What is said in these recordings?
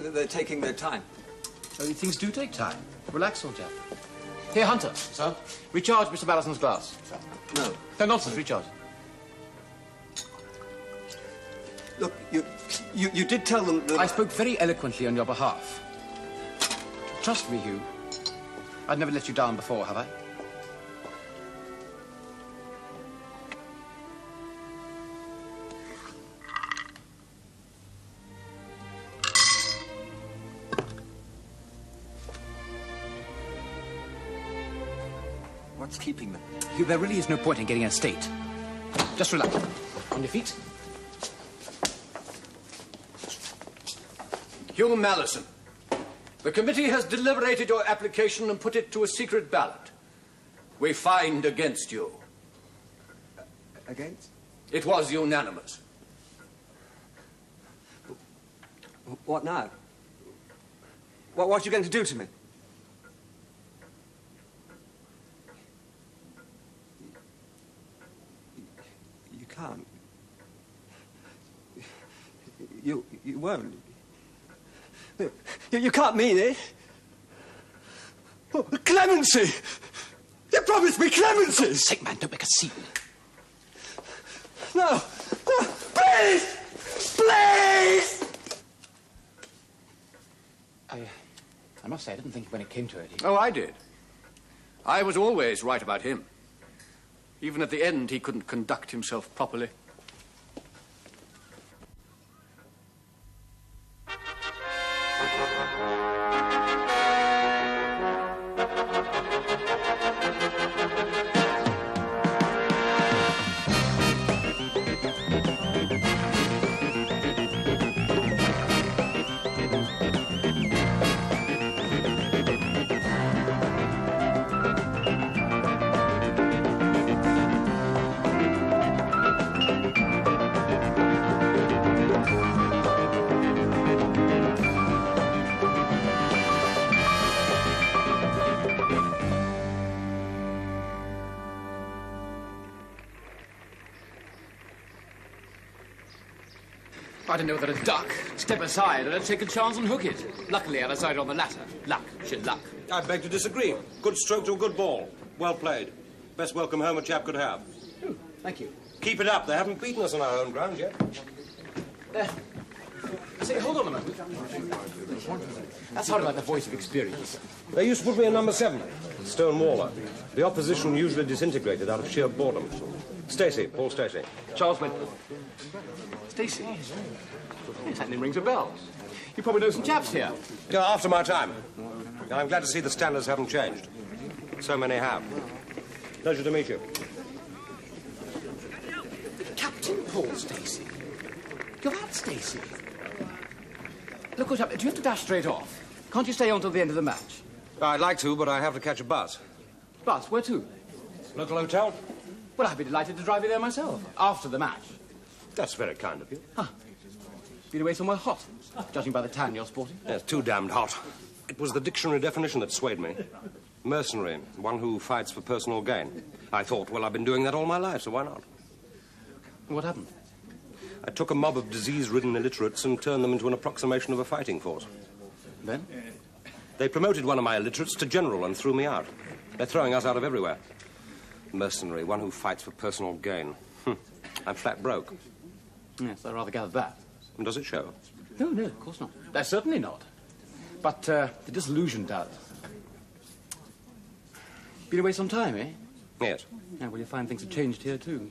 they're taking their time. Oh, these things do take time. Relax, old chap. Here, Hunter. Sir? Recharge Mr. Mallison's glass. Sir. No. No nonsense, recharge. Look, you did tell them that... I spoke very eloquently on your behalf. Trust me, Hugh. I've never let you down before, have I? What's keeping them? Hugh, there really is no point in getting in a state. Just relax. On your feet. Hugh Mallison, the committee has deliberated your application and put it to a secret ballot. We find against you. Against? It was unanimous. What now? What are you going to do to me? You can't. You won't. You can't mean it. Oh, clemency! You promised me clemency! Sake, man, don't make a scene. No! No! Please! Please! I must say, I didn't think when it came to it... Oh, I did. I was always right about him. Even at the end, he couldn't conduct himself properly. I don't know that a duck. Step aside and I'd take a chance and hook it. Luckily, I decided on the latter. Luck. Sheer luck. I beg to disagree. Good stroke to a good ball. Well played. Best welcome home a chap could have. Oh, thank you. Keep it up. They haven't beaten us on our own ground yet. Say, hold on a moment. That sounded like the voice of experience. They used to put me in number 7, Stonewaller. The opposition usually disintegrated out of sheer boredom. Stacey, Paul Stacey. Charles Wentworth. Stacey? Yes, that name rings a bell. You probably know some chaps here. After my time. I'm glad to see the standards haven't changed. So many have. Pleasure to meet you. Captain Paul Stacey. You're that Stacey. Look, what's up? Do you have to dash straight off? Can't you stay on till the end of the match? I'd like to, but I have to catch a bus. Bus? Where to? Local hotel? Well, I'd be delighted to drive you there myself, after the match. That's very kind of you. Huh. Been away somewhere hot, judging by the tan you're sporting. Yes, too damned hot. It was the dictionary definition that swayed me. Mercenary, one who fights for personal gain. I thought, well, I've been doing that all my life, so why not? What happened? I took a mob of disease-ridden illiterates and turned them into an approximation of a fighting force. Then? They promoted one of my illiterates to general and threw me out. They're throwing us out of everywhere. Mercenary, one who fights for personal gain. I'm flat broke. Yes, I rather gathered that. And does it show? No, of course not. That's certainly not. But the disillusion does. Been away some time, eh? Yes. Yeah, well, you find things have changed here, too.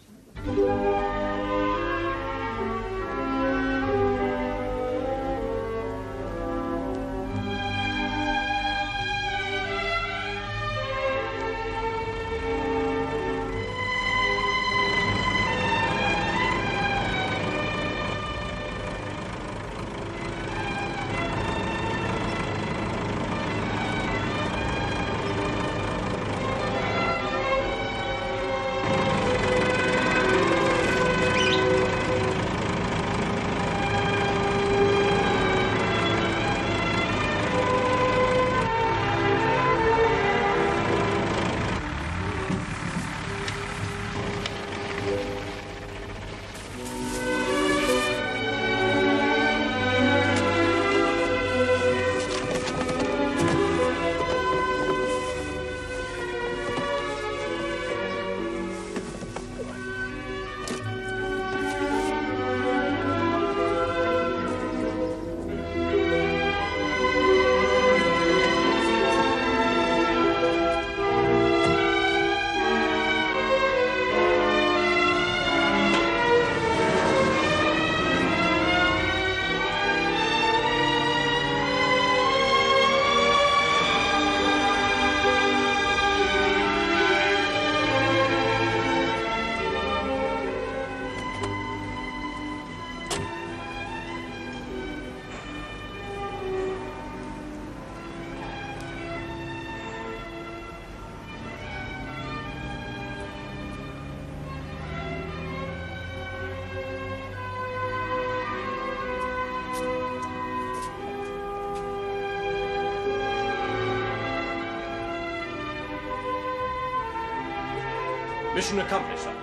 Mission accomplished, sir.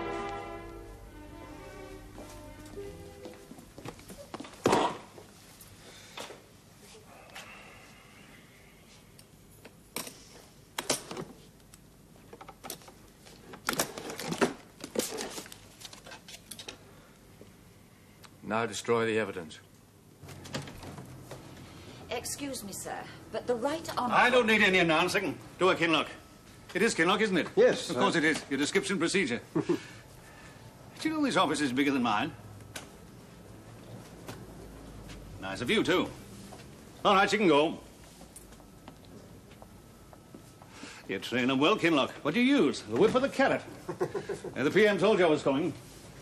Now destroy the evidence. Excuse me, sir, but the right honour... I don't need any announcing. Do a Kinloch. It is Kinloch, isn't it? Yes. Of course it is. Your description procedure. Do you know this office is bigger than mine? Nice of you, too. All right, you can go. You train them well, Kinloch. What do you use? The whip or the carrot? The PM told you I was coming.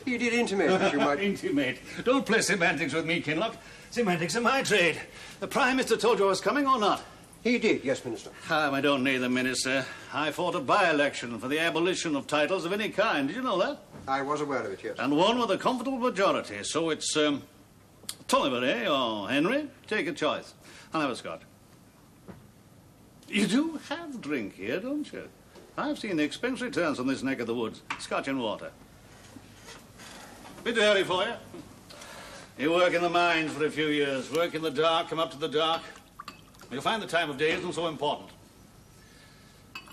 You did intimate that you might... Intimate. Don't play semantics with me, Kinloch. Semantics are my trade. The Prime Minister told you I was coming or not? He did, yes, Minister. I don't need the Minister. I fought a by-election for the abolition of titles of any kind. Did you know that? I was aware of it, yes. And won with a comfortable majority. So it's, Tolliver, eh, or Henry? Take a choice. I'll have a Scotch. You do have drink here, don't you? I've seen the expense returns on this neck of the woods. Scotch and water. Bit early for you. You work in the mines for a few years. Work in the dark, come up to the dark. You'll find the time of day isn't so important.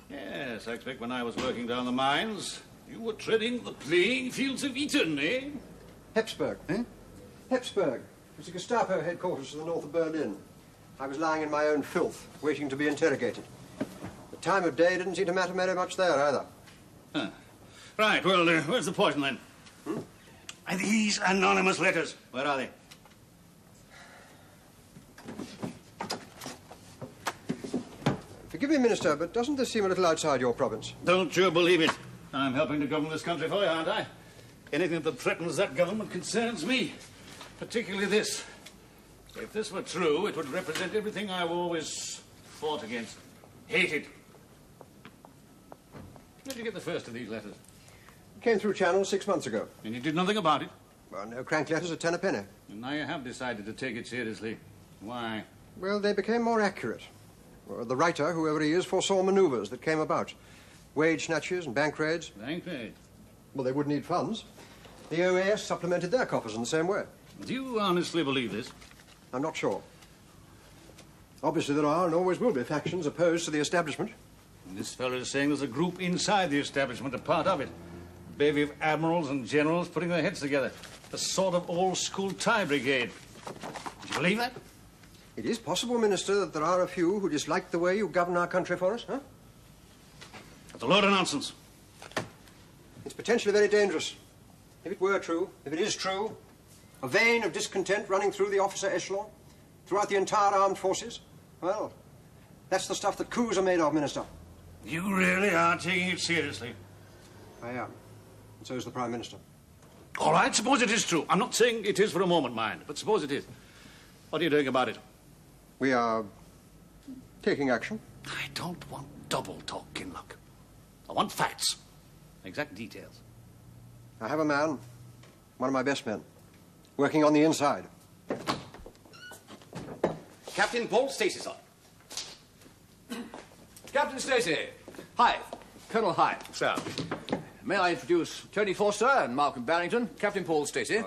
Yes, I expect when I was working down the mines, you were treading the playing fields of Eton, eh? Hepsburg. Eh? Hepsburg. It's the Gestapo headquarters to the north of Berlin. I was lying in my own filth, waiting to be interrogated. The time of day didn't seem to matter very much there, either. Huh. Right, well, where's the poison, then? Are these anonymous letters? Where are they? Forgive me, Minister, but doesn't this seem a little outside your province? Don't you believe it. I'm helping to govern this country for you, aren't I? Anything that threatens that government concerns me. Particularly this. If this were true, it would represent everything I've always fought against. Hated. Where did you get the first of these letters? Came through Channel 6 months ago. And you did nothing about it? Well, no crank letters at 10 a penny. And now you have decided to take it seriously. Why? Well, they became more accurate. Well, the writer, whoever he is, foresaw manoeuvres that came about. Wage snatches and bank raids. Bank raid? Well, they would need funds. The OAS supplemented their coffers in the same way. Do you honestly believe this? I'm not sure. Obviously, there are and always will be factions opposed to the establishment. And this fellow is saying there's a group inside the establishment, a part of it. A bevy of admirals and generals putting their heads together. A sort of old-school tie brigade. Do you believe that? It is possible, Minister, that there are a few who dislike the way you govern our country for us, huh? That's a load of nonsense. It's potentially very dangerous. If it were true, if it is true, a vein of discontent running through the officer echelon, throughout the entire armed forces, well, that's the stuff that coups are made of, Minister. You really are taking it seriously. I am. And so is the Prime Minister. All right, suppose it is true. I'm not saying it is for a moment, mind, but suppose it is. What are you doing about it? We are taking action. I don't want double talk, Kinloch. I want facts. Exact details. I have a man, one of my best men, working on the inside. Captain Paul Stacey, sir. Captain Stacey. Hi. Colonel Hyde. Sir. May I introduce Tony Forster and Malcolm Barrington, Captain Paul Stacey.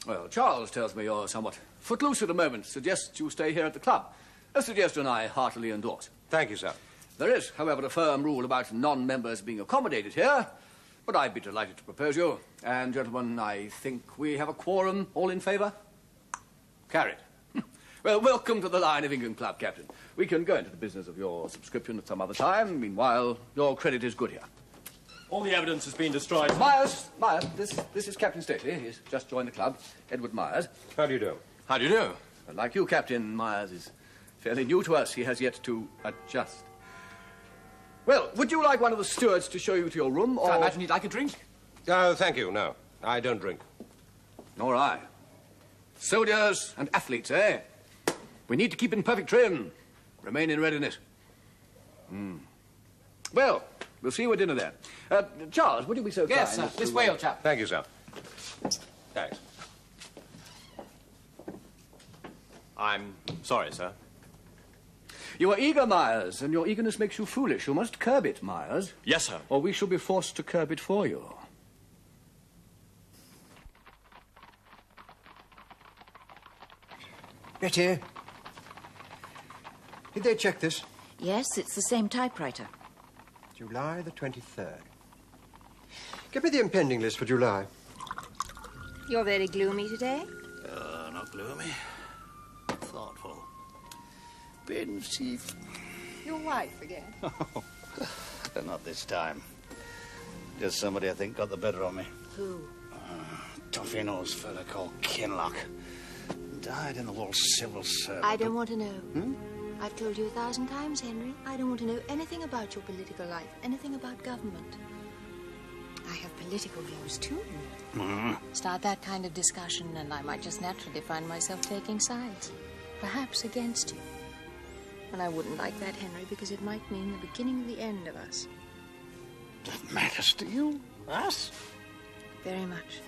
Well, Charles tells me you're somewhat footloose at the moment. Suggests you stay here at the club. A suggestion I heartily endorse. Thank you, sir. There is, however, a firm rule about non-members being accommodated here, but I'd be delighted to propose you. And, gentlemen, I think we have a quorum. All in favour? Carried. Well, welcome to the Lion of England Club, Captain. We can go into the business of your subscription at some other time. Meanwhile, your credit is good here. All the evidence has been destroyed. Myers, this is Captain Stacey. He's just joined the club. Edward Myers. How do you do? How do you do? And like you, Captain, Myers is fairly new to us. He has yet to adjust. Well, would you like one of the stewards to show you to your room, or... I imagine you'd like a drink. Oh, thank you, no. I don't drink. Nor I. Soldiers and athletes, eh? We need to keep in perfect trim. Remain in readiness. Well, we'll see you at dinner then. Charles, would you be so kind? Yes, sir. as to- This way, old chap. Thank you, sir. Thanks. I'm sorry, sir. You are eager, Myers, and your eagerness makes you foolish. You must curb it, Myers. Yes, sir. Or we shall be forced to curb it for you. Betty, did they check this? Yes, it's the same typewriter. July the 23rd. Give me the impending list for July. You're very gloomy today. Not gloomy. Thoughtful. Pensive. Your wife again. Not this time. Just somebody I think got the better of me. Who? Toughy-nosed fella called Kinloch. Died in the whole civil service. I don't want to know. I've told you 1,000 times, Henry. I don't want to know anything about your political life, anything about government. I have political views, too. Start that kind of discussion, and I might just naturally find myself taking sides. Perhaps against you. And I wouldn't like that, Henry, because it might mean the beginning of the end of us. That matters to you? Us? Very much.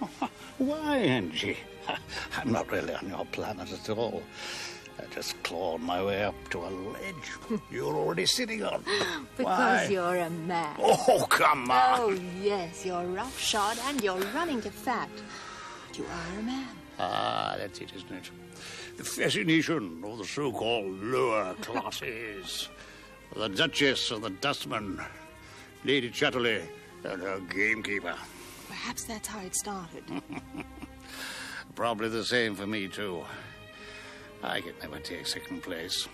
Why, Angie? I'm not really on your planet at all. I just clawed my way up to a ledge you're already sitting on. Because you're a man. Oh, come on. Oh, yes, you're roughshod and you're running to fat. But you are a man. Ah, that's it, isn't it? The fascination of the so-called lower classes. The Duchess of the Dustman, Lady Chatterley, and her gamekeeper. Perhaps that's how it started. Probably the same for me, too. I could never take second place.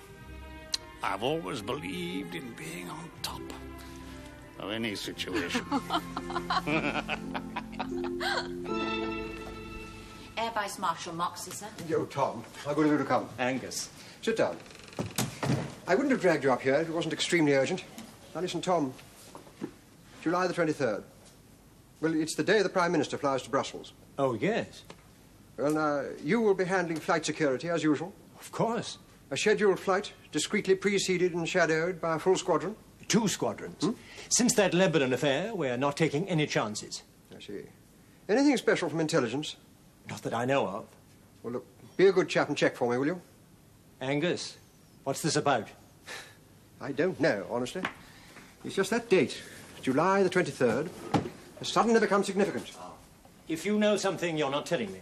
I've always believed in being on top of any situation. Air Vice Marshal Moxie, sir. Yo, Tom, how good of you to come. Angus. Sit down. I wouldn't have dragged you up here if it wasn't extremely urgent. Now listen, Tom. July the 23rd. Well, it's the day the Prime Minister flies to Brussels. Oh, yes. Well, now, you will be handling flight security, as usual. Of course. A scheduled flight, discreetly preceded and shadowed by a full squadron. 2 squadrons. Since that Lebanon affair, we're not taking any chances. I see. Anything special from intelligence? Not that I know of. Well, look, be a good chap and check for me, will you? Angus, what's this about? I don't know, honestly. It's just that date, July the 23rd, has suddenly become significant. If you know something, you're not telling me.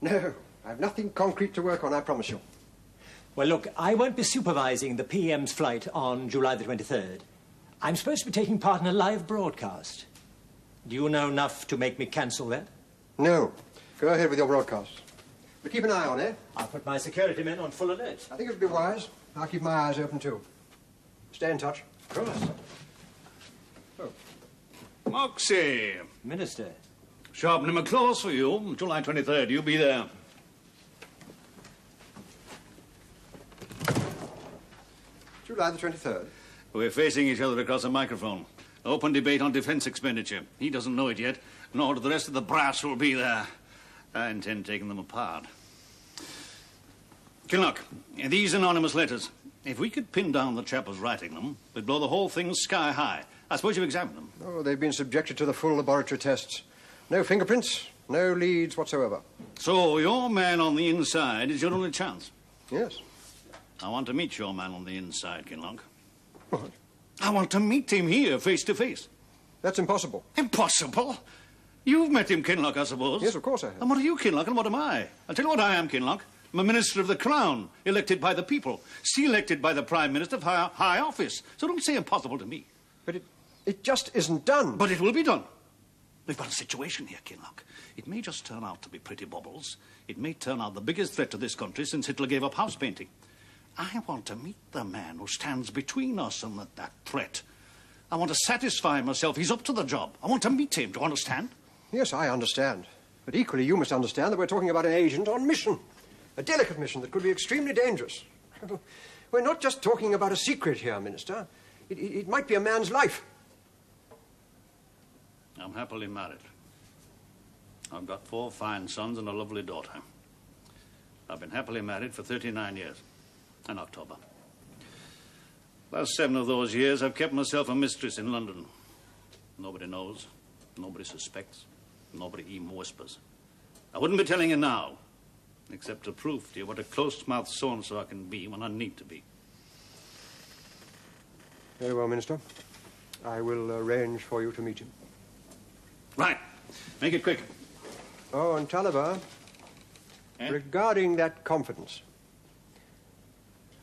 No, I've nothing concrete to work on, I promise you. Well, look, I won't be supervising the PM's flight on July the 23rd. I'm supposed to be taking part in a live broadcast. Do you know enough to make me cancel that? No. Go ahead with your broadcast. But keep an eye on it. I'll put my security men on full alert. I think it would be wise. I'll keep my eyes open, too. Stay in touch. Of course. Oh. Moxie. Minister. Sharpening my claws for you. July 23rd. You'll be there. July the 23rd. We're facing each other across a microphone. Open debate on defence expenditure. He doesn't know it yet, nor do the rest of the brass who will be there. I intend taking them apart. Kinloch, these anonymous letters, if we could pin down the chap who's writing them, we'd blow the whole thing sky high. I suppose you've examined them. Oh, they've been subjected to the full laboratory tests. No fingerprints, no leads whatsoever. So your man on the inside is your only chance? Yes. I want to meet your man on the inside, Kinloch. What? I want to meet him here, face to face. That's impossible. Impossible? You've met him, Kinloch, I suppose. Yes, of course I have. And what are you, Kinloch, and what am I? I'll tell you what I am, Kinloch. I'm a minister of the Crown, elected by the people, selected by the Prime Minister for high office. So don't say impossible to me. But it just isn't done. But it will be done. We've got a situation here, Kinloch. It may just turn out to be pretty bubbles. It may turn out the biggest threat to this country since Hitler gave up house painting. I want to meet the man who stands between us and that threat. I want to satisfy myself he's up to the job. I want to meet him. Do you understand? Yes, I understand. But equally, you must understand that we're talking about an agent on mission. A delicate mission that could be extremely dangerous. We're not just talking about a secret here, Minister. It might be a man's life. I'm happily married. I've got 4 fine sons and a lovely daughter. I've been happily married for 39 years. In October. Last 7 of those years, I've kept myself a mistress in London. Nobody knows. Nobody suspects. Nobody even whispers. I wouldn't be telling you now, except to prove to you what a close-mouthed so-and-so I can be when I need to be. Very well, Minister. I will arrange for you to meet him. Right. Make it quick. Oh, and Tulliver, regarding that confidence,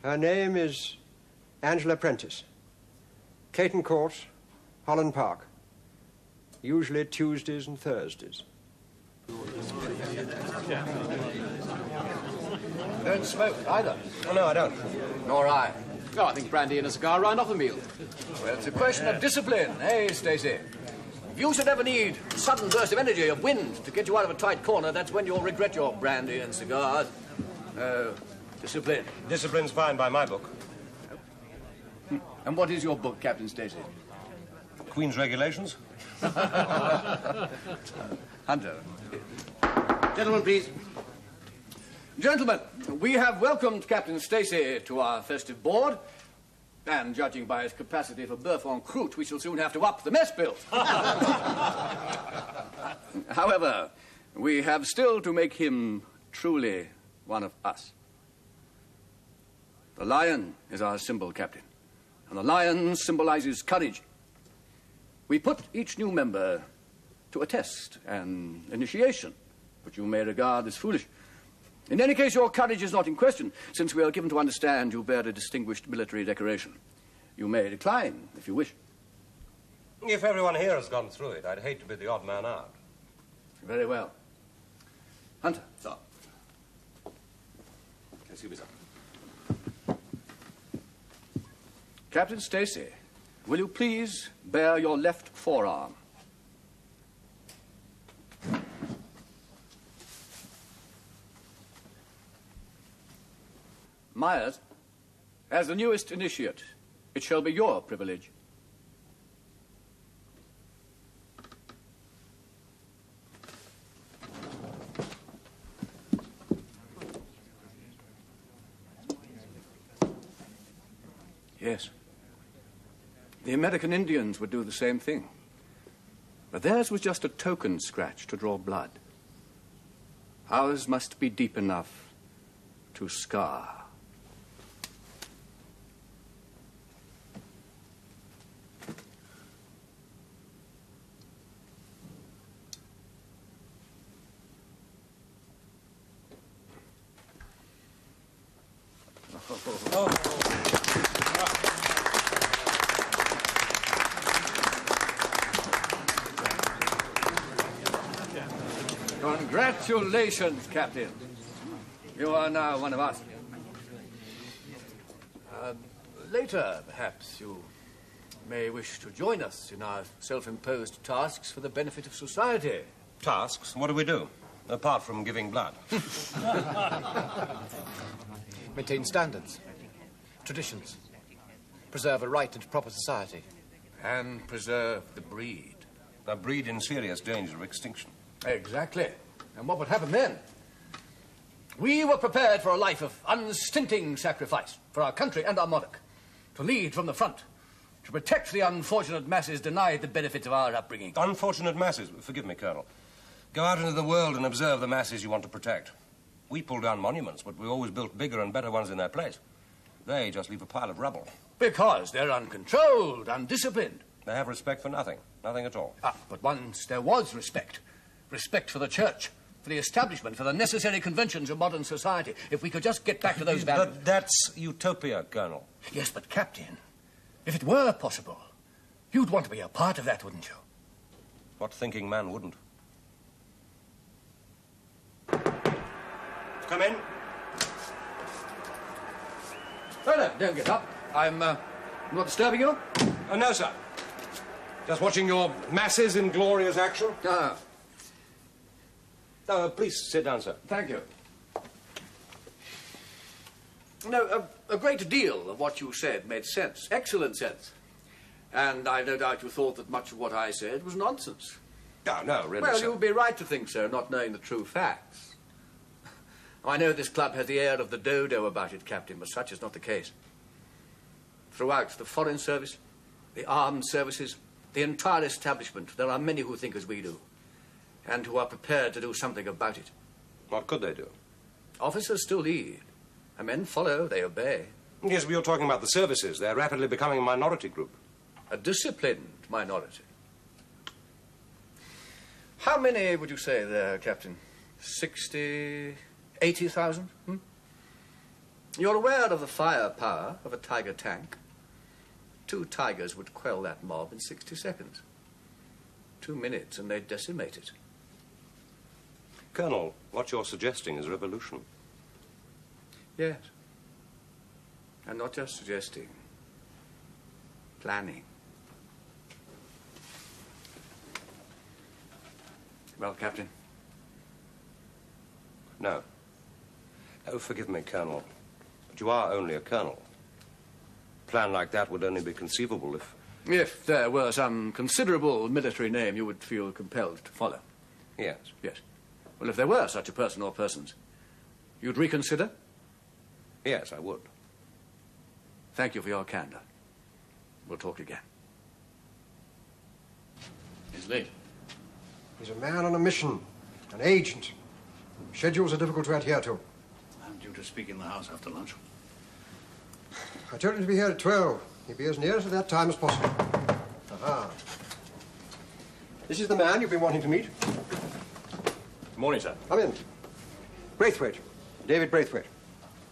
her name is Angela Prentice. Caton Court, Holland Park. Usually Tuesdays and Thursdays. Don't smoke either. Oh, no, I don't. Nor I. Oh, I think brandy and a cigar round off a meal. Well, it's a question of discipline, eh, Stacey? If you should ever need a sudden burst of energy, of wind, to get you out of a tight corner, that's when you'll regret your brandy and cigars. Discipline. Discipline's fine by my book. And what is your book, Captain Stacey? Queen's Regulations. Hunter. Gentlemen, please. Gentlemen, we have welcomed Captain Stacey to our festive board, and judging by his capacity for beurre en croûte, we shall soon have to up the mess bill. However, we have still to make him truly one of us. The lion is our symbol, Captain, and the lion symbolizes courage. We put each new member to a test, an initiation, which you may regard as foolish. In any case, your courage is not in question, since we are given to understand you bear a distinguished military decoration. You may decline, if you wish. If everyone here has gone through it, I'd hate to be the odd man out. Very well. Hunter. Sir. Excuse me, sir. Captain Stacey, will you please bare your left forearm? Myers, as the newest initiate, it shall be your privilege. Yes. The American Indians would do the same thing. But theirs was just a token scratch to draw blood. Ours must be deep enough to scar. Congratulations, Captain. You are now one of us. Later, perhaps, you may wish to join us in our self-imposed tasks for the benefit of society. Tasks? What do we do? Apart from giving blood. Maintain standards, traditions, preserve a right and proper society. And preserve the breed. A breed in serious danger of extinction. Exactly. And what would happen then? We were prepared for a life of unstinting sacrifice for our country and our monarch, to lead from the front, to protect the unfortunate masses denied the benefits of our upbringing. Unfortunate masses? Forgive me, Colonel. Go out into the world and observe the masses you want to protect. We pull down monuments, but we always built bigger and better ones in their place. They just leave a pile of rubble. Because they're uncontrolled, undisciplined. They have respect for nothing. Nothing at all. But once there was respect. Respect for the church, for the establishment, for the necessary conventions of modern society. If we could just get back to those values. But that's utopia, Colonel. Yes, but, Captain, if it were possible, you'd want to be a part of that, wouldn't you? What thinking man wouldn't? Come in. Oh, no, don't get up. I'm not disturbing you? No, sir. Just watching your masses in glorious action. Please sit down, sir. Thank you. No, a great deal of what you said made sense. Excellent sense. And I've no doubt you thought that much of what I said was nonsense. No, really, Well, sir. you'd be right to think so, not knowing the true facts. I know this club has the air of the dodo about it, Captain, but such is not the case. Throughout the Foreign Service, the armed services, the entire establishment, there are many who think as we do, and who are prepared to do something about it. What could they do? Officers still lead, and men follow, they obey. Yes, but you're talking about the services. They're rapidly becoming a minority group. A disciplined minority. How many would you say there, Captain? 60, 80,000? You're aware of the firepower of a Tiger tank? 2 Tigers would quell that mob in 60 seconds. 2 minutes and they'd decimate it. Colonel, what you're suggesting is revolution. Yes. And not just suggesting. Planning. Well, Captain? No. Oh, forgive me, Colonel, but you are only a colonel. A plan like that would only be conceivable if... If there were some considerable military name you would feel compelled to follow. Yes. Yes. Well, if there were such a person or persons, you'd reconsider? Yes, I would. Thank you for your candor. We'll talk again. He's late. He's a man on a mission, an agent. Schedules are difficult to adhere to. I'm due to speak in the House after lunch. I told him to be here at 12. He'll be as near us at that time as possible. Aha. This is the man you've been wanting to meet. Good morning, sir. Come in. Braithwaite. David Braithwaite.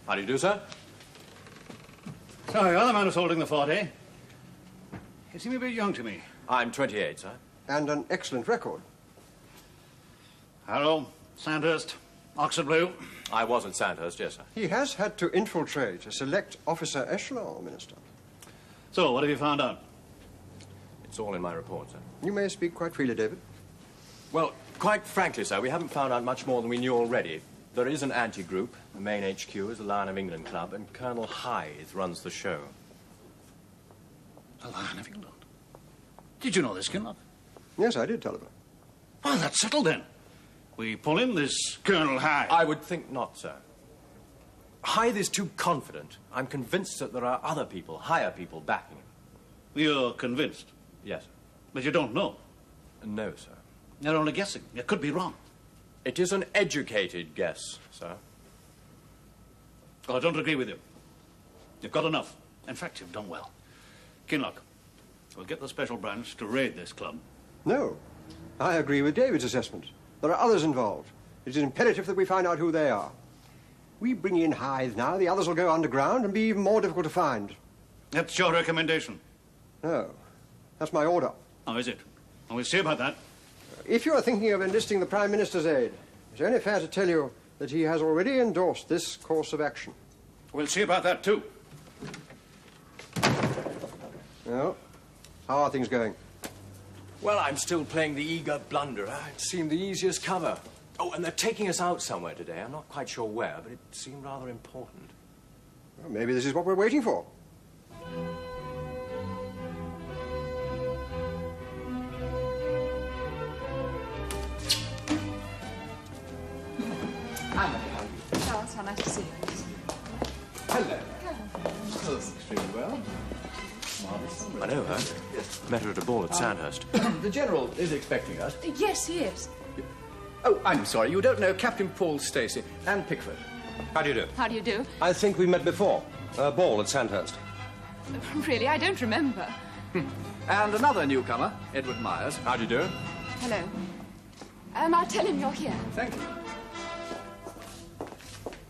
How do you do, sir? So, you're the man who's holding the fort, eh? You seem a bit young to me. I'm 28, sir. And an excellent record. Harrow, Sandhurst, Oxford Blue. I was at Sandhurst, yes, sir. He has had to infiltrate a select officer echelon, Minister. So, what have you found out? It's all in my report, sir. You may speak quite freely, David. Well, quite frankly, sir, we haven't found out much more than we knew already. There is an anti-group. The main HQ is the Lion of England Club, and Colonel Hythe runs the show. The Lion of England? Did you know this, Kinloch? Yes, I did, Tulliver. Well, that's settled then. We pull in this Colonel Hythe. I would think not, sir. Hythe is too confident. I'm convinced that there are other people, higher people, backing him. You're convinced? Yes, sir. But you don't know? No, sir. You're only guessing. You could be wrong. It is an educated guess, sir. Oh, I don't agree with you. You've got enough. In fact, you've done well. Kinloch, we'll get the special branch to raid this club. No. I agree with David's assessment. There are others involved. It is imperative that we find out who they are. We bring in Hythe now, the others will go underground and be even more difficult to find. That's your recommendation? No. That's my order. Oh, is it? Well, we'll see about that. If you are thinking of enlisting the Prime Minister's aid, it's only fair to tell you that he has already endorsed this course of action. We'll see about that, too. Well, how are things going? Well, I'm still playing the eager blunderer. It seemed the easiest cover. Oh, and they're taking us out somewhere today. I'm not quite sure where, but it seemed rather important. Well, maybe this is what we're waiting for. Charles, how nice to see you. Hello. Oh, extremely well. I know her. Met her at a ball at Sandhurst. The General is expecting us. Yes, he is. Oh, I'm sorry, you don't know Captain Paul Stacey and Pickford. How do you do? How do you do? I think we met before. A ball at Sandhurst. Really, I don't remember. And another newcomer, Edward Myers. How do you do? Hello. I'll tell him you're here. Thank you.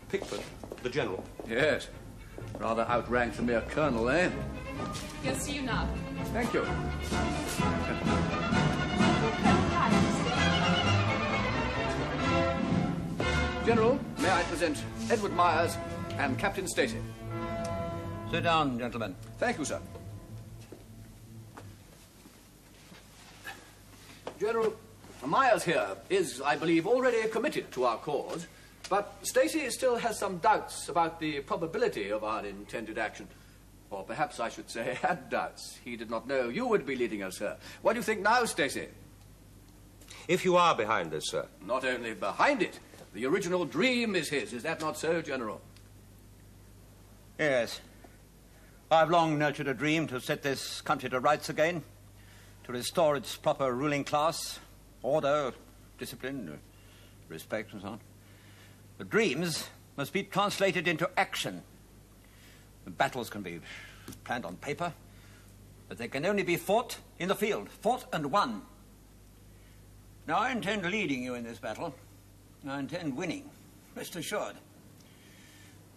Pickford, the General. Yes. Rather outranked the mere colonel, eh? He'll see you now. Thank you. General, may I present Edward Myers and Captain Stacey? Sit down, gentlemen. Thank you, sir. General, Myers here is, I believe, already committed to our cause, but Stacey still has some doubts about the probability of our intended action. Or perhaps I should say had doubts. He did not know you would be leading us, sir. What do you think now, Stacey? If you are behind this, sir. Not only behind it, the original dream is his. Is that not so, General? Yes. I've long nurtured a dream to set this country to rights again, to restore its proper ruling class, order, discipline, respect, and so on. The dreams must be translated into action. Battles can be planned on paper, but they can only be fought in the field, fought and won. Now, I intend leading you in this battle. I intend winning, rest assured.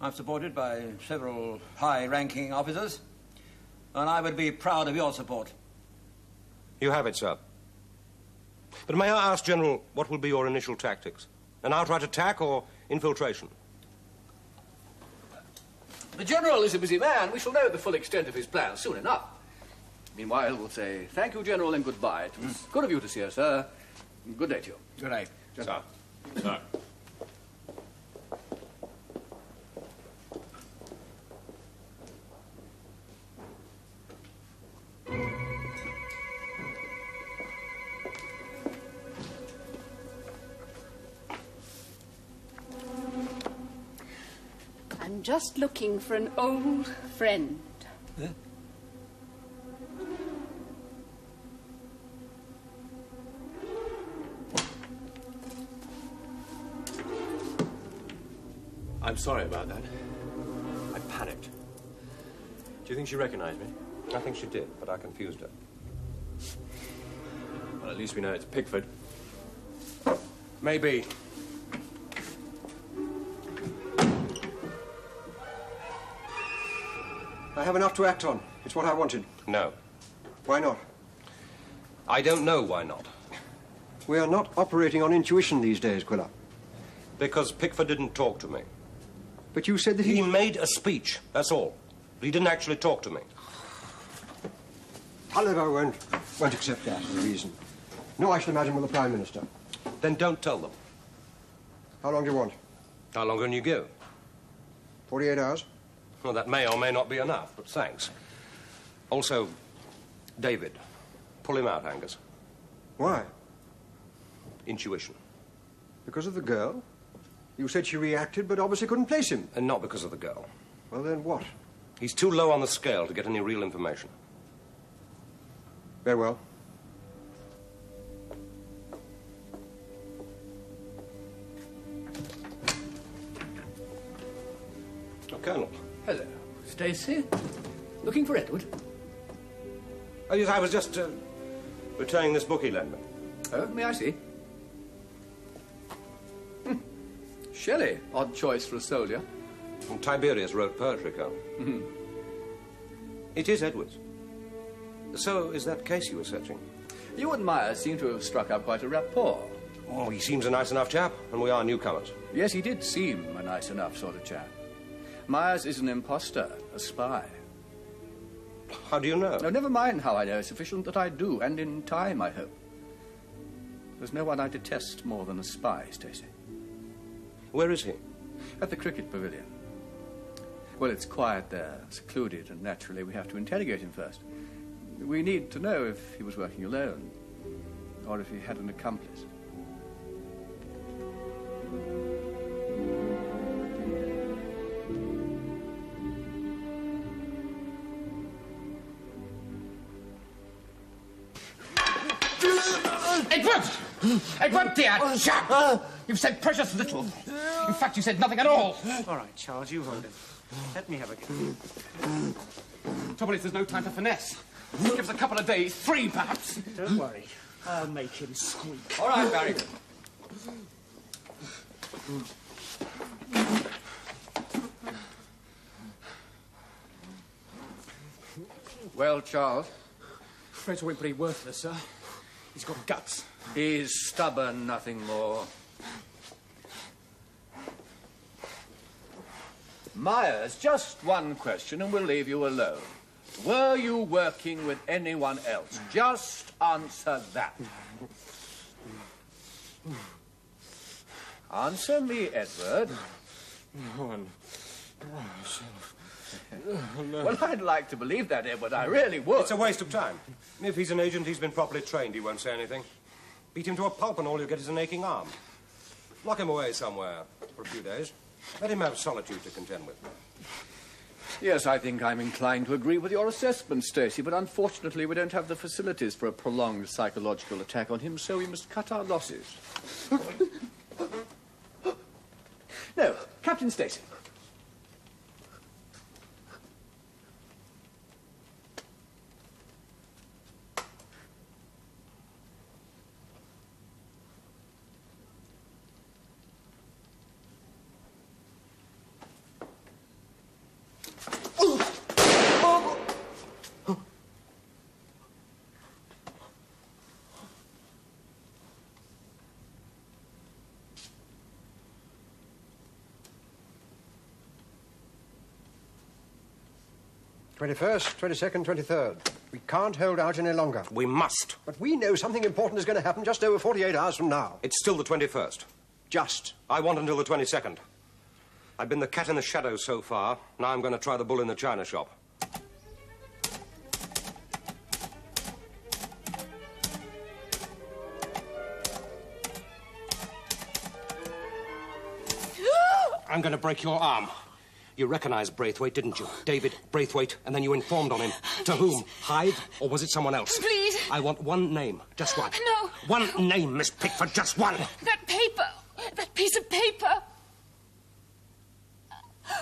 I'm supported by several high-ranking officers, and I would be proud of your support. You have it, sir. But may I ask, General, what will be your initial tactics? An outright attack or infiltration? The General is a busy man. We shall know the full extent of his plans soon enough. Meanwhile, we'll say thank you, General, and goodbye. It was good of you to see us, sir. Good day to you. Good night. Sir. Sir. I'm just looking for an old friend. Huh? I'm sorry about that. I panicked. Do you think she recognized me? I think she did, but I confused her. Well, at least we know it's Pickford. Maybe. I have enough to act on. It's what I wanted. No. Why not? I don't know why not. We are not operating on intuition these days, Quiller. Because Pickford didn't talk to me. But you said that He made a speech, that's all. But he didn't actually talk to me. Oliver won't accept that as a reason. No, I should imagine with the Prime Minister. Then don't tell them. How long do you want? How long can you give? 48 hours? Well, that may or may not be enough, but thanks. Also, David. Pull him out, Angus. Why? Intuition. Because of the girl? You said she reacted, but obviously couldn't place him. And not because of the girl. Well, then what? He's too low on the scale to get any real information. Very well. Oh, Colonel. Hello, Stacey. Looking for Edward? Oh, yes, I was just returning this book he lent me. Oh, may I see? Shelley, odd choice for a soldier. And Tiberius wrote poetry, Colonel. It is Edward's. So is that case you were searching? You and Myers seem to have struck up quite a rapport. Oh, he seems a nice enough chap, and we are newcomers. Yes, he did seem a nice enough sort of chap. Myers is an imposter, a spy. How do you know? No, never mind how I know. It's sufficient that I do, and in time, I hope. There's no one I detest more than a spy, Stacey. Where is he? At the cricket pavilion. Well, it's quiet there, secluded, and naturally we have to interrogate him first. We need to know if he was working alone, or if he had an accomplice. Edward! Edward, dear, chap! You've said precious little. In fact, you said nothing at all. All right, Charles, you hold him. Let me have a go. Trouble is, there's no time for finesse. Give us a couple of days, 3 perhaps. Don't worry. I'll make him squeak. All right, Barry. Well, Charles? Fred's all pretty worthless, sir. He's got guts. He's stubborn, nothing more. Myers, just one question and we'll leave you alone. Were you working with anyone else? Just answer that. Answer me, Edward. No one. Well, I'd like to believe that, Edward. I really would. It's a waste of time. If he's an agent, he's been properly trained. He won't say anything. Beat him to a pulp and all you get is an aching arm. Lock him away somewhere for a few days. Let him have solitude to contend with. Yes, I think I'm inclined to agree with your assessment, Stacey, but unfortunately we don't have the facilities for a prolonged psychological attack on him, so we must cut our losses. No, Captain Stacey. 21st, 22nd, 23rd. We can't hold out any longer. We must. But we know something important is going to happen just over 48 hours from now. It's still the 21st. Just. I want until the 22nd. I've been the cat in the shadows so far. Now I'm going to try the bull in the china shop. I'm going to break your arm. You recognised Braithwaite, didn't you? David Braithwaite, and then you informed on him. To whom? Hyde, or was it someone else? Please. I want one name, just one. No. One name, Miss Pickford, just one. That paper. That piece of paper. I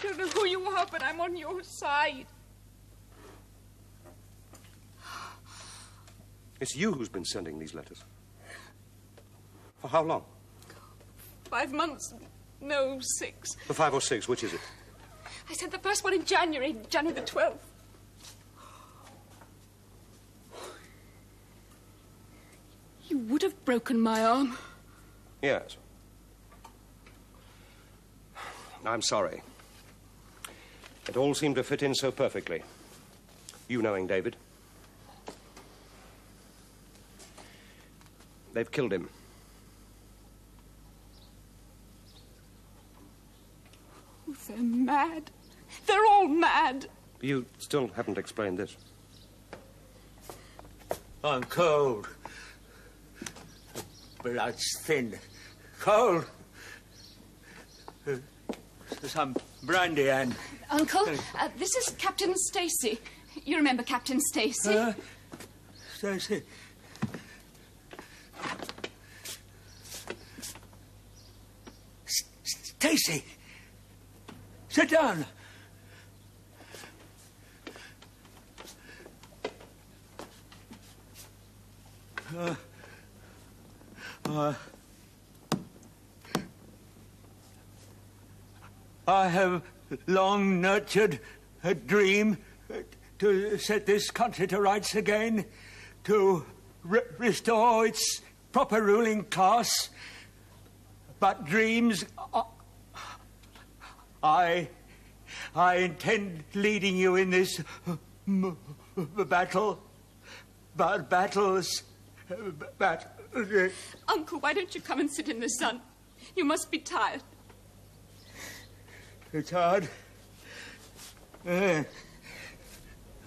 don't know who you are, but I'm on your side. It's you who's been sending these letters. For how long? 5 months. No, 6. For 5 or 6, which is it? I sent the first one in January the 12th. You would have broken my arm. Yes. I'm sorry. It all seemed to fit in so perfectly. You knowing David. They've killed him. Oh, they're mad. They're all mad. You still haven't explained this. I'm cold. Blood's thin. Cold. Some brandy and... Uncle, this is Captain Stacy. You remember Captain Stacy? Stacy. Stacy! Sit down. I have long nurtured a dream to set this country to rights again, to restore its proper ruling class. But dreams... I intend leading you in this battle. But battles... Uncle, why don't you come and sit in the sun? You must be tired. It's hard. I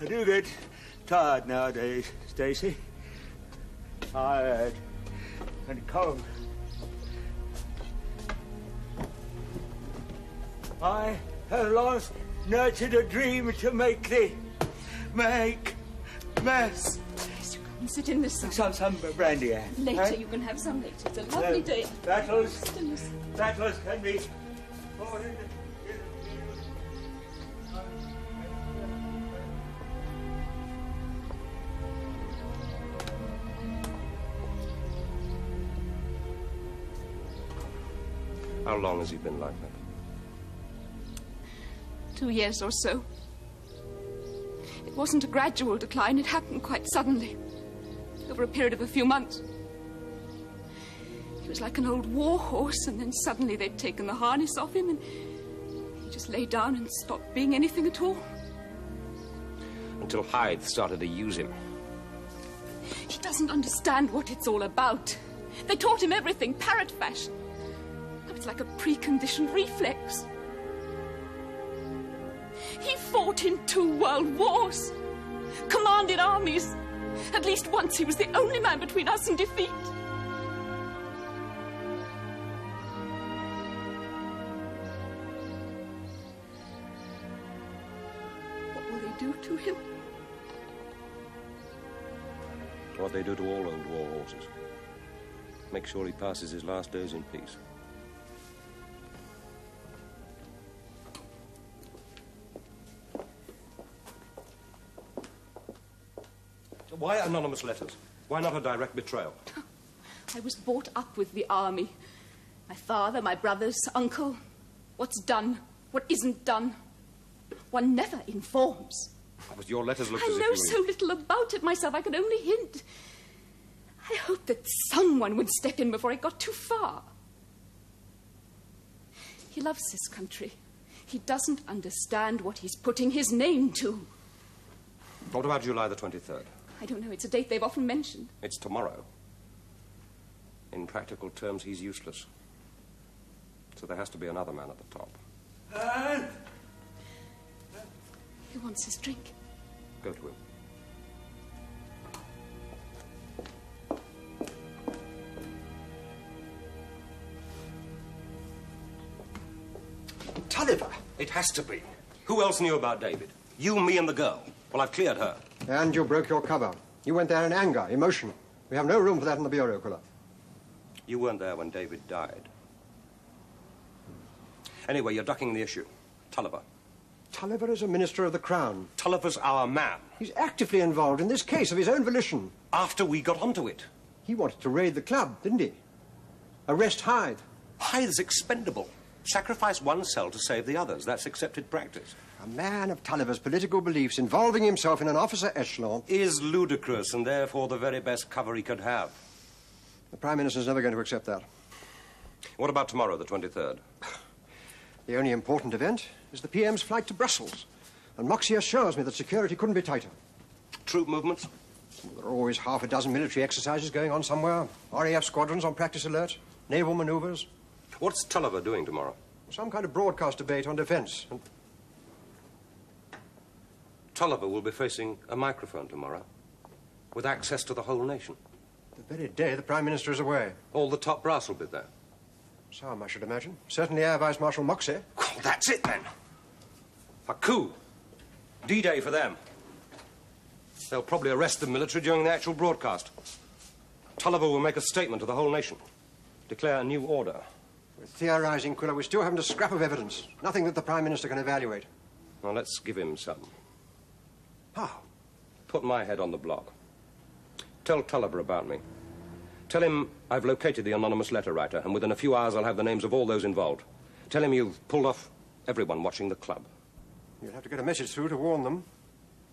do get tired nowadays, Stacy. Tired and cold. I have long nurtured a dream to make mess. Yes, you come and sit in the sun. Some brandy, Anne. Later, you can have some later. It's a lovely day. Battles can be fought in the... How long has he been like that? 2 years or so. It wasn't a gradual decline. It happened quite suddenly, over a period of a few months. He was like an old war horse, and then suddenly they'd taken the harness off him, and he just lay down and stopped being anything at all. Until Hyde started to use him. He doesn't understand what it's all about. They taught him everything, parrot fashion. Now it's like a preconditioned reflex. He fought in 2 world wars, commanded armies. At least once he was the only man between us and defeat. What will they do to him? What they do to all old war horses. Make sure he passes his last days in peace. Why anonymous letters? Why not a direct betrayal? I was brought up with the army. My father, my brothers, uncle. What's done, what isn't done. One never informs. But your letters looked as I if know you were... so little about it myself, I can only hint. I hoped that someone would step in before it got too far. He loves this country. He doesn't understand what he's putting his name to. What about July the 23rd? I don't know. It's a date they've often mentioned. It's tomorrow. In practical terms, he's useless. So there has to be another man at the top. He wants his drink. Go to him. Tulliver! It has to be. Who else knew about David? You, me, and the girl. Well, I've cleared her. And you broke your cover. You went there in anger, emotion. We have no room for that in the bureau, Quiller. You weren't there when David died. Anyway, you're ducking the issue. Tulliver. Tulliver is a minister of the Crown. Tulliver's our man. He's actively involved in this case of his own volition. After we got onto it. He wanted to raid the club, didn't he? Arrest Hythe. Hythe's expendable. Sacrifice one cell to save the others. That's accepted practice. A man of Tulliver's political beliefs involving himself in an officer echelon is ludicrous and therefore the very best cover he could have. The Prime Minister's never going to accept that. What about tomorrow, the 23rd? The only important event is the PM's flight to Brussels. And Moxie assures me that security couldn't be tighter. Troop movements? There are always half a dozen military exercises going on somewhere. RAF squadrons on practice alert. Naval manoeuvres. What's Tulliver doing tomorrow? Some kind of broadcast debate on defence. And Tulliver will be facing a microphone tomorrow, with access to the whole nation. The very day the Prime Minister is away. All the top brass will be there. Some, I should imagine. Certainly Air Vice Marshal Moxie. Well, that's it, then. A coup. D-Day for them. They'll probably arrest the military during the actual broadcast. Tulliver will make a statement to the whole nation. Declare a new order. We're theorising, Quiller. We still haven't a scrap of evidence. Nothing that the Prime Minister can evaluate. Well, let's give him some. How? Put my head on the block. Tell Tulliver about me. Tell him I've located the anonymous letter writer, and within a few hours I'll have the names of all those involved. Tell him you've pulled off everyone watching the club. You'll have to get a message through to warn them.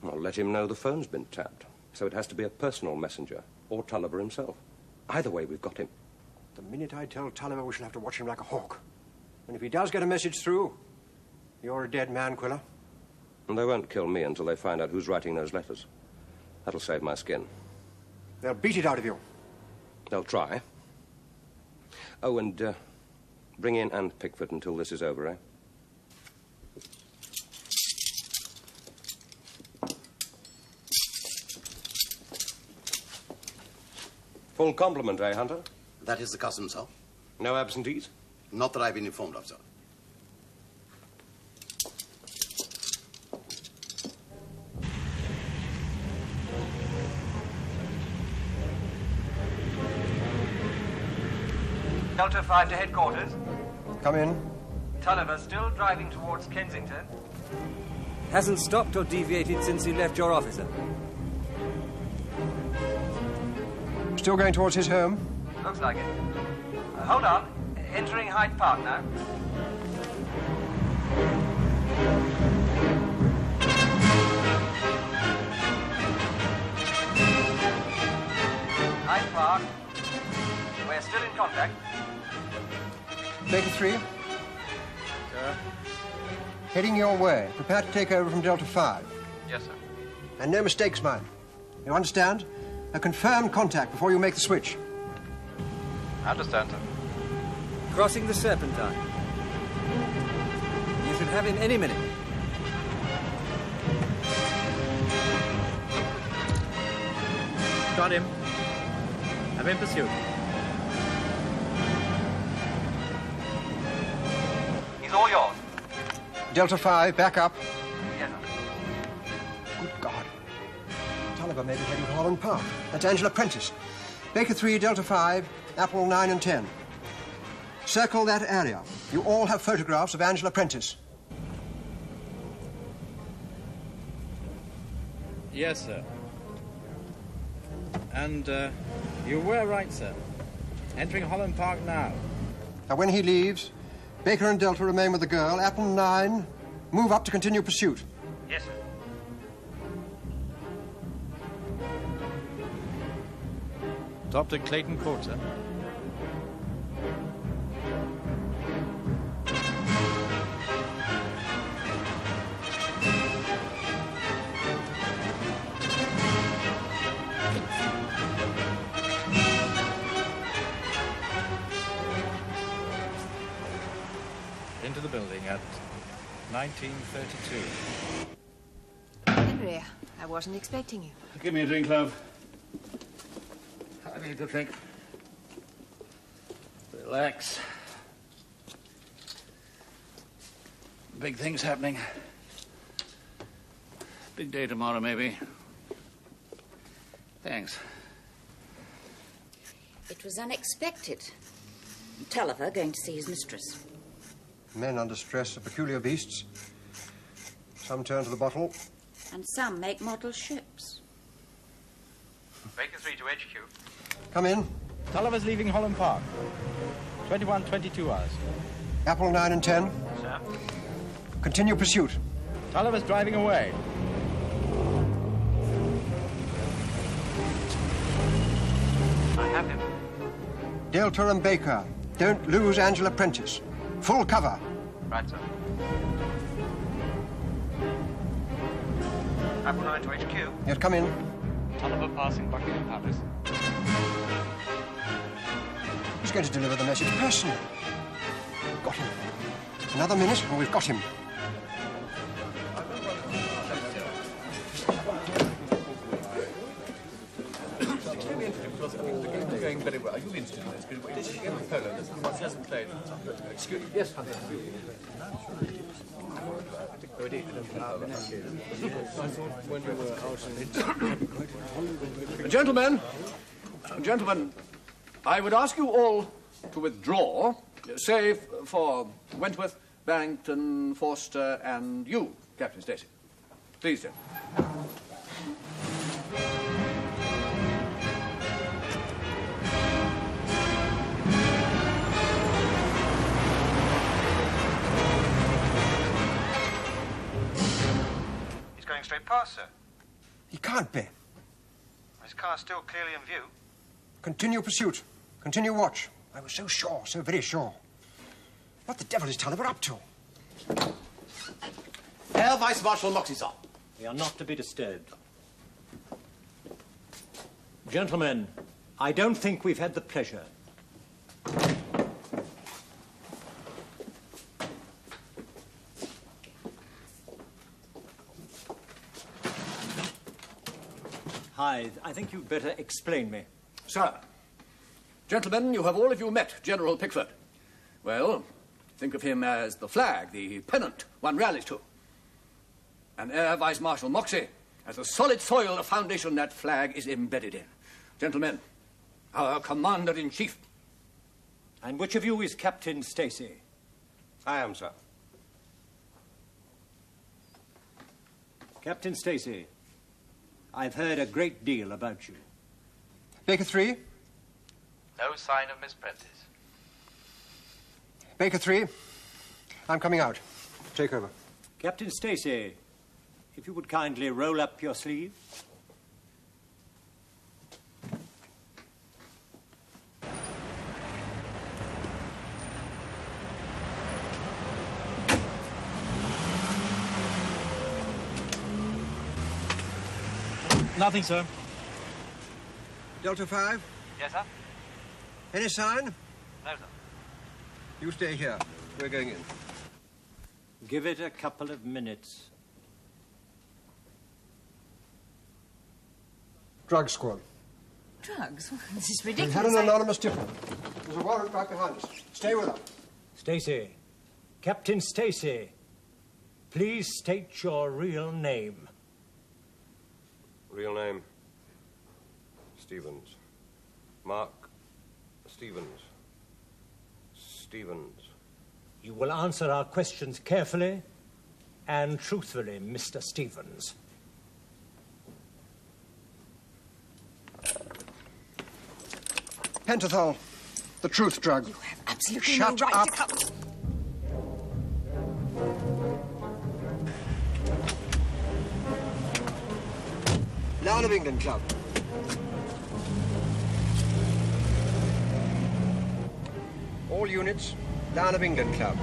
Well, let him know the phone's been tapped. So it has to be a personal messenger, or Tulliver himself. Either way, we've got him. The minute I tell Tulliver, we shall have to watch him like a hawk. And if he does get a message through, you're a dead man, Quiller. And they won't kill me until they find out who's writing those letters. That'll save my skin. They'll beat it out of you. They'll try. Oh, and bring in Anne Pickford until this is over, eh? Full complement, eh, Hunter? That is the custom, sir. No absentees? Not that I've been informed of, sir. Delta 5 to headquarters. Come in. Tulliver still driving towards Kensington. Hasn't stopped or deviated since he left your office, sir. Still going towards his home? Looks like it. Hold on. Entering Hyde Park now. Hyde Park. We're still in contact. Baker 3. Sir. Heading your way. Prepare to take over from Delta 5. Yes, sir. And no mistakes, mind. You understand? A confirmed contact before you make the switch. I understand, sir. Crossing the Serpentine. You should have him any minute. Got him. I'm in pursuit. He's all yours. Delta 5, back up. Yes, sir. Good God. Tulliver may be heading to Holland Park. That's Angela Prentice. Baker 3, Delta 5, Apple 9 and 10. Circle that area. You all have photographs of Angela Prentice. Yes, sir. And, you were right, sir. Entering Holland Park now. Now, when he leaves, Baker and Delta remain with the girl. Apple 9, move up to continue pursuit. Yes, sir. Stopped at Clayton Court, sir. landing at 1932. Henry, I wasn't expecting you. Give me a drink, love. I need to think. Relax. Big things happening. Big day tomorrow, maybe. Thanks. It was unexpected. Tulliver going to see his mistress. Men under stress are peculiar beasts. Some turn to the bottle. And some make model ships. Baker 3 to HQ. Come in. Tulliver's leaving Holland Park. 21:22 hours. Apple 9 and 10. Sir. Continue pursuit. Tulliver's driving away. I have him. Delta and Baker. Don't lose Angela Prentice. Full cover. Right, sir. Apple 9 to HQ. Yes, come in. Tulliver passing Buckingham Palace. He's going to deliver the message personally. Got him. Another minute and we've got him. Going very well. Are you interested in this? This is a game of polo. She hasn't played. Excuse me. Yes, Hunter. Gentlemen, I would ask you all to withdraw, save for Wentworth, Barrington, Forster, and you, Captain Stacey. Please, gentlemen. Going straight past, sir. He can't be. His car's still clearly in view. Continue pursuit. Continue watch. I was so sure, so very sure. What the devil is Tulliver up to? Herr Vice Marshal Moxie, sir. We are not to be disturbed. Gentlemen, I don't think we've had the pleasure. Hythe, I think you'd better explain me. Sir, gentlemen, you have all of you met General Pickford. Well, think of him as the flag, the pennant one rallies to. And Air Vice Marshal Moxie as the solid soil, the foundation that flag is embedded in. Gentlemen, our Commander-in-Chief. And which of you is Captain Stacey? I am, sir. Captain Stacey, I've heard a great deal about you. Baker 3. No sign of Miss Prentice. Baker 3. I'm coming out. Take over. Captain Stacey, if you would kindly roll up your sleeve. Nothing, sir. Delta 5. Yes, sir? Any sign? No, sir. You stay here. We're going in. Give it a couple of minutes. Drug squad. Drugs? This is We ridiculous. had an anonymous tipper. There's a warrant right behind us. Stay with us. Stacey, Captain Stacey, please state your real name. Real name? Stevens. Mark Stevens. Stevens. You will answer our questions carefully and truthfully, Mr. Stevens. Pentothal, the truth drug. You have absolutely Shut no right up. to come. Lion of England Club. All units, Lion of England Club.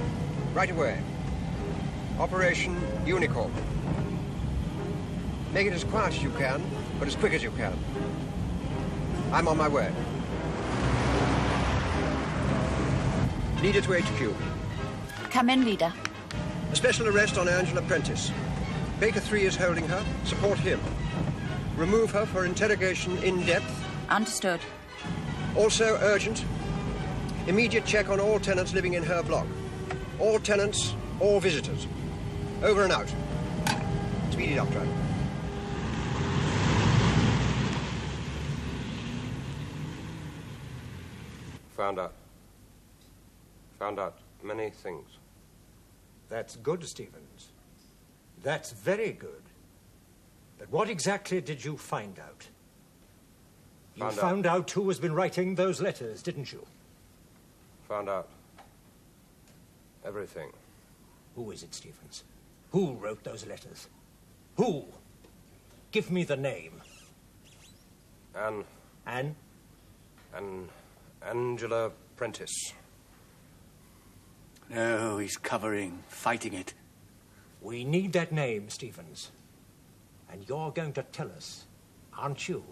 Right away. Operation Unicorn. Make it as quiet as you can, but as quick as you can. I'm on my way. Leader to HQ. Come in, leader. A special arrest on Angela Prentice. Baker 3 is holding her. Support him. Remove her for interrogation in depth. Understood. Also urgent. Immediate check on all tenants living in her block. All tenants, all visitors. Over and out. Speed it up, driver. Found out many things. That's good, Stevens. That's very good. But what exactly did you find out? You found out who has been writing those letters, didn't you? Found out everything. Who is it, Stevens? Who wrote those letters? Who? Give me the name. Anne? Angela Prentice. No, he's covering, fighting it. We need that name, Stevens. And you're going to tell us, aren't you?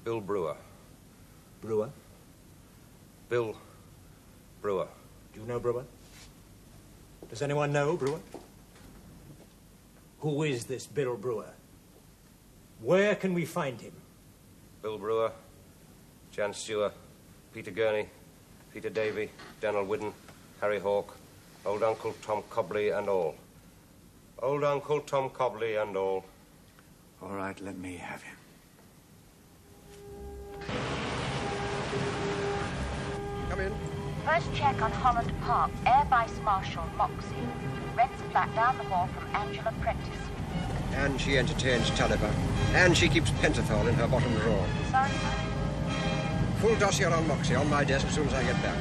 Bill Brewer. Brewer? Bill Brewer. Do you know Brewer? Does anyone know Brewer? Who is this Bill Brewer? Where can we find him? Bill Brewer, Jan Stewart, Peter Gurney, Peter Davy, Daniel Whidden, Harry Hawke, old Uncle Tom Cobley and all. Old Uncle Tom Cobley and all. All right, let me have him. Come in. First check on Holland Park. Air Vice Marshal Moxie. Rents a flat down the hall from Angela Prentice. And she entertains Tulliver. And she keeps pentothal in her bottom drawer. Sorry, sir? Full dossier on Moxie on my desk as soon as I get back.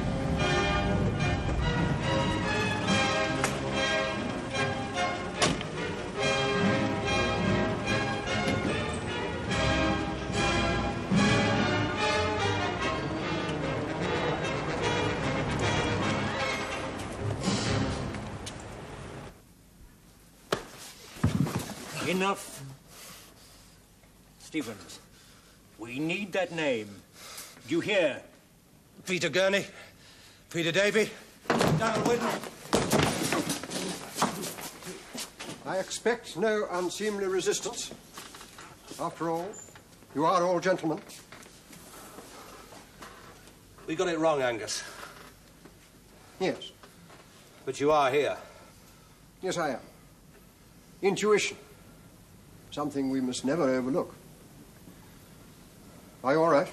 Enough. Stevens, we need that name. Do you hear? Peter Gurney, Peter Davy, Daniel Whidden. I expect no unseemly resistance. After all, you are all gentlemen. We got it wrong, Angus. Yes. But you are here. Yes, I am. Intuition. Something we must never overlook. Are you all right?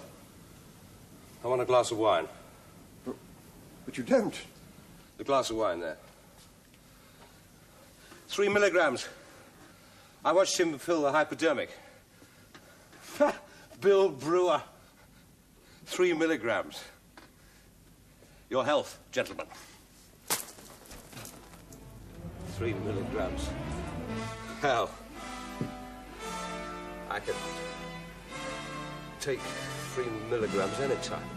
I want a glass of wine. But you don't. The glass of wine there. 3 milligrams. I watched him fill the hypodermic. Bill Brewer. 3 milligrams. Your health, gentlemen. 3 milligrams. Hell. I could take 3 milligrams any time.